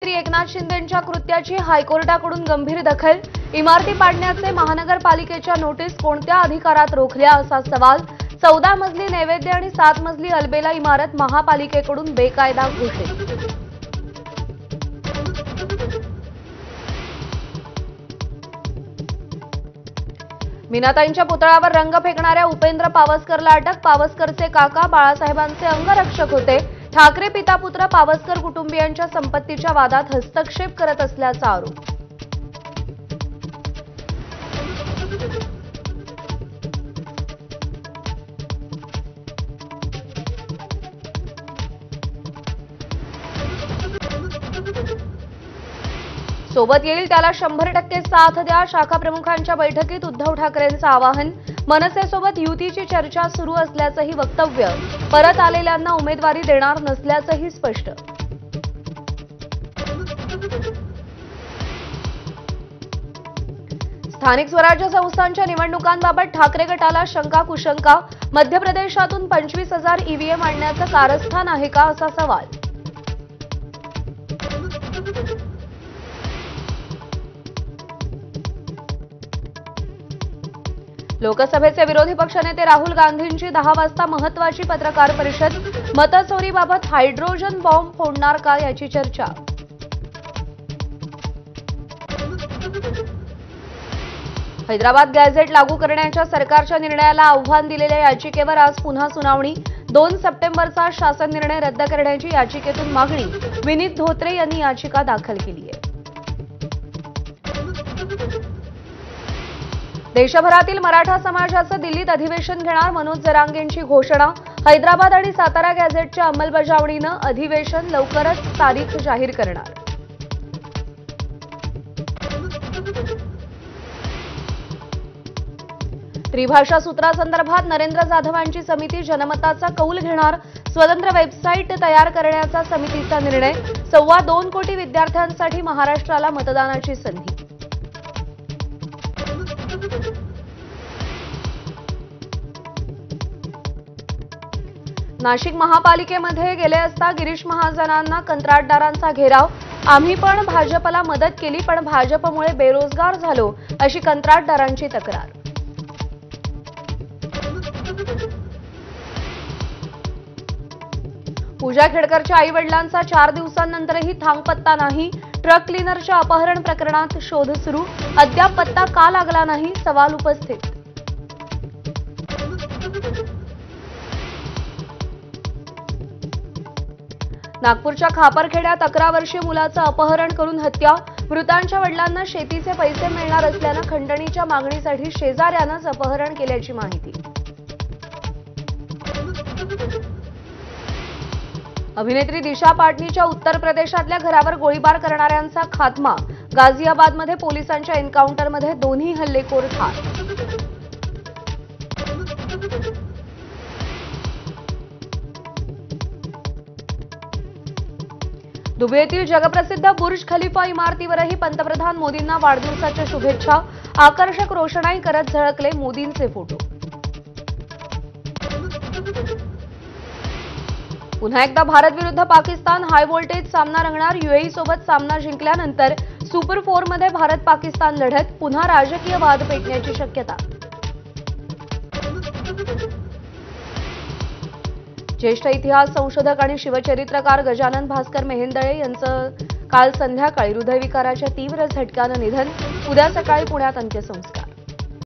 एकनाथ शिंदेंच्या कृत्याची हायकोर्टाकडून गंभीर दखल। इमारती पाडण्याचे महानगरपालिकेच्या नोटीस कोणत्या अधिकारात रोखल्या असा सवाल। 14 मजली नैवेद्य आणि 7 मजली अल्बेला इमारत महापालिकेकडून बेकायदा घोषित। मीनाताईंच्या पुतळ्यावर रंग फेकणाऱ्या उपेंद्र पावसकरला अटक। पावसकरचे काका बाळासाहेबांचे अंगरक्षक होते। ठाकरे पिता पुत्र पावसकर कुटुंबियांच्या संपत्तीच्या वादात हस्तक्षेप करत असल्याचा आरोप। सोबत येईल त्याला 100% साथ द्या। शाखा प्रमुखांच्या बैठकीत उद्धव ठाकरेंचं आवाहन। मनसेसोबत युतीची चर्चा सुरू असल्याचंही वक्तव्य। परत आलेल्यांना उमेदवारी देणार नसल्याचंही स्पष्ट। स्थानिक स्वराज्य संस्थांच्या निवडणुकांबाबत ठाकरे गटाला शंका कुशंका। मध्य प्रदेशातून 25,000 ईव्हीएम आणण्याचं कारस्थान आहे का असा सवाल। लोकसभेचे विरोधी पक्षनेते राहुल गांधींची 10 वाजता महत्त्वाची पत्रकार परिषद। मतचोरीबाबत हायड्रोजन बॉम्ब फोडणार का याची चर्चा। हैदराबाद गॅझेट लागू करण्याच्या सरकारच्या निर्णयाला आव्हान दिलेल्या याचिकेवर आज पुन्हा सुनावणी। 2 सप्टेंबरचा शासन निर्णय रद्द करण्याची याचिकेतून मागणी। विनीत धोत्रे यांनी याचिका दाखल केली आहे। देशभरातील मराठा समाजाचं दिल्लीत अधिवेशन घेणार मनोज जरांगेंची घोषणा। हैदराबाद आणि सातारा गॅझेटच्या अंमलबजावणीनं अधिवेशन लवकरच तारीख जाहीर करणार। त्रिभाषा सूत्रासंदर्भात नरेंद्र जाधवांची समिती जनमताचा कौल घेणार। स्वतंत्र वेबसाईट तयार करण्याचा समितीचा निर्णय। 2.25 कोटी विद्यार्थ्यांसाठी महाराष्ट्राला मतदानाची संधी। नाशिक महापालिकेमध्ये गेले असता गिरीश महाजनांना कंत्राटदारांचा घेराव। आम्ही पण भाजपला मदत केली पण भाजपमुळे बेरोजगार झालो अशी कंत्राटदारांची तक्रार। पूजा खेडकरच्या आईवडिलांचा 4 दिवसांनंतरही थांगपत्ता नाही। ट्रक क्लीनरच्या अपहरण प्रकरणात शोध सुरू। अद्याप पत्ता का लागला नाही सवाल उपस्थित। नागपूरच्या खापरखेड्यात 11 वर्षीय मुलाचं अपहरण करून हत्या। मृतांच्या वडिलांना शेतीचे पैसे मिळणार असल्यानं खंडणीच्या मागणीसाठी शेजाऱ्यानंच अपहरण केल्याची माहिती। अभिनेत्री दिशा पाटनीच्या उत्तर प्रदेशातल्या घरावर गोळीबार करणाऱ्यांचा खात्मा। गाझियाबादमध्ये पोलिसांच्या एन्काउंटरमध्ये 2 हल्लेखोर ठार। दुबईतील जगप्रसिद्ध बुर्ज खलिफा इमारतीवरही पंतप्रधान मोदींना वाढदिवसाच्या शुभेच्छा। आकर्षक रोषणाई करत झळकले मोदींचे फोटो। पुन्हा एकदा भारत विरुद्ध पाकिस्तान हाय व्होल्टेज सामना रंगणार। यूएई सोबत सामना जिंकल्यानंतर सुपर 4 मध्ये भारत पाकिस्तान लढत। पुन्हा राजकीय वाद पेटण्याची शक्यता। ज्येष्ठ इतिहास संशोधक आणि शिवचरित्रकार गजानन भास्कर मेहेंदळे यांचं काल संध्याकाळी हृदयविकाराच्या तीव्र झटक्यानं निधन। उद्या सकाळी पुण्यात अंत्यसंस्कार।